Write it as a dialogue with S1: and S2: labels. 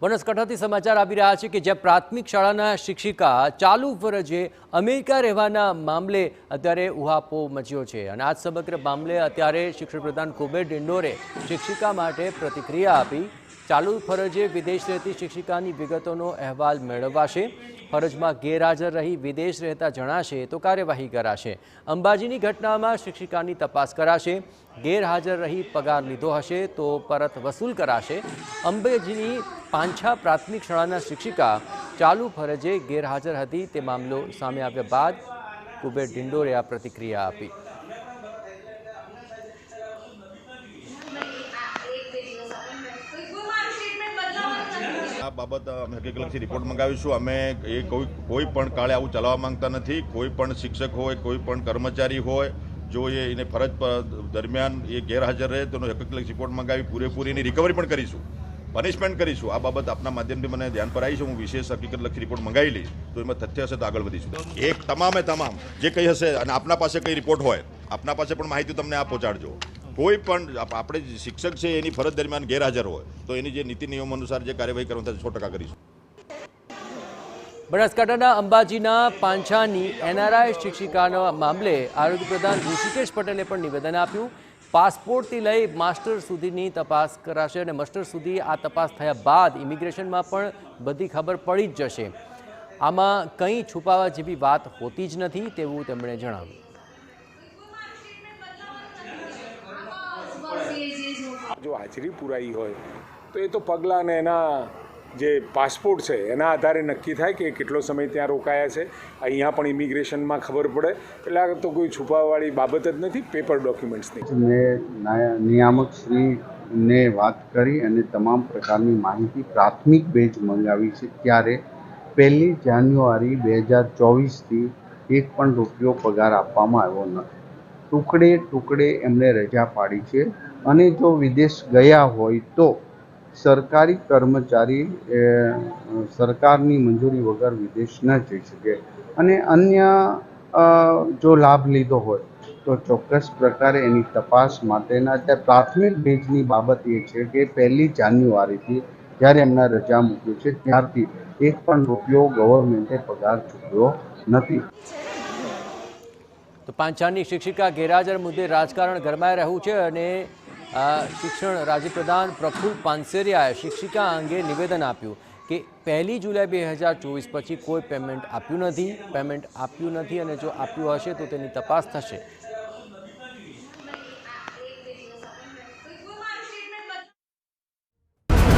S1: બનાસકાંઠાથી સમાચાર આવી રહ્યા છે કે જ્યાં પ્રાથમિક શાળાના શિક્ષિકા ચાલુ ફરજે અમેરિકા રહેવાના મામલે અત્યારે ઉહાપો મચ્યો છે અને આ સમગ્ર મામલે અત્યારે શિક્ષણ પ્રધાન કુબેર ડિંડોરે શિક્ષિકા માટે પ્રતિક્રિયા આપી। ચાલુ ફરજે વિદેશ રહેતી શિક્ષિકાની વિગતોનો અહેવાલ મેળવાશે। ફરજમાં ગેરહાજર રહી વિદેશ રહેતા જણાશે તો કાર્યવાહી કરાશે। અંબાજીની ઘટનામાં શિક્ષિકાની તપાસ કરાશે। ગેરહાજર રહી પગાર લીધો હશે તો પરત વસૂલ કરાશે। અંબાજીની પાંછા પ્રાથમિક શાળાના શિક્ષિકા ચાલુ ફરજે ગેરહાજર હતી તે મામલો સામે આવ્યા બાદ કુબેર ડિંડોરે આ પ્રતિક્રિયા આપી।
S2: આ બાબત અમે હકીકતથી રિપોર્ટ મંગાવીશું। અમે એ કોઈ પણ કાળે આવું ચલાવવા માંગતા નથી। કોઈ પણ શિક્ષક હોય, કોઈ પણ કર્મચારી હોય, જો એને ફરજ દરમિયાન એ ગેરહાજર રહે તો હકીકત રિપોર્ટ મંગાવી પૂરેપૂરી એની રિકવરી પણ કરીશું, પનિશમેન્ટ કરીશું। આ બાબત આપના માધ્યમથી મને ધ્યાન પર આવી છે। હું વિશેષ હકીકતલક્ષી રિપોર્ટ મંગાવી લઈશ તો એમાં તથ્ય હશે તો આગળ વધીશું। એક તમામે તમામ જે કંઈ હશે અને આપના પાસે કંઈ રિપોર્ટ હોય, આપના પાસે પણ માહિતી તમને આ પહોંચાડજો। કોઈ પણ આપણે શિક્ષક છે એની ફરજ દરમિયાન ગેરહાજર હોય તો એની જે નીતિ નિયમ અનુસાર જે કાર્યવાહી કરવાની 100% કરીશું।
S1: બનાસકાંઠાના અંબાજીના પાંછાની એનઆરઆઈ શિક્ષિકાના મામલે આરોગ્ય પ્રધાન ઋષિકેશ પટેલે પણ નિવેદન આપ્યું। પાસપોર્ટથી લઈ માસ્ટર સુધીની તપાસ કરાશે અને માસ્ટર સુધી આ તપાસ થયા બાદ ઇમિગ્રેશનમાં પણ બધી ખબર પડી જ જશે। આમાં કંઈ છુપાવવા જેવી વાત હોતી જ નથી તેવું તેમણે જણાવ્યું।
S3: જો હાજરી પુરાઈ હોય તો એ તો પગલાં ને એના જે પાસપોર્ટ છે એના આધારે નક્કી થાય કે કેટલો સમય ત્યાં રોકાયા છે। અહીંયા પણ ઇમિગ્રેશનમાં ખબર પડે। એટલે આ તો કોઈ છુપાવવાળી બાબત જ નથી પેપર ડોક્યુમેન્ટ્સની।
S4: મેં નિયામક શ્રીને વાત કરી અને તમામ પ્રકારની માહિતી પ્રાથમિક બેઝ મંગાવી છે। ત્યારે 1 જાન્યુઆરી 2024થી એક પણ રૂપિયો પગાર આપવામાં આવ્યો નથી। ટુકડે એમને રજા પાડી છે અને જો વિદેશ ગયા હોય તો સરકારી કર્મચારી સરકારની મંજૂરી વગર વિદેશ ન જઈ શકે અને અન્ય જો લાભ લીધો હોય તો ચોક્કસ પ્રકારે એની તપાસ માટેના પ્રાથમિક બેઝની બાબત એ છે કે 1 જાન્યુઆરીથી જ્યારે એમના રજા મૂક્યું છે ત્યારથી એક પણ રૂપિયો ગવર્મેન્ટે પગાર ચૂકવ્યો નથી।
S1: તો પાંછાની શિક્ષિકા ગેરહાજર મુદ્દે રાજકારણ ગરમાઈ રહ્યું છે અને શિક્ષણ રાજ્યપ્રધાન પ્રફુલ્લ પાનસેરિયાએ શિક્ષિકા અંગે નિવેદન આપ્યું કે 1 જુલાઈ 2024 પછી કોઈ પેમેન્ટ આપ્યું નથી અને જો આપ્યું હશે તો તેની તપાસ થશે।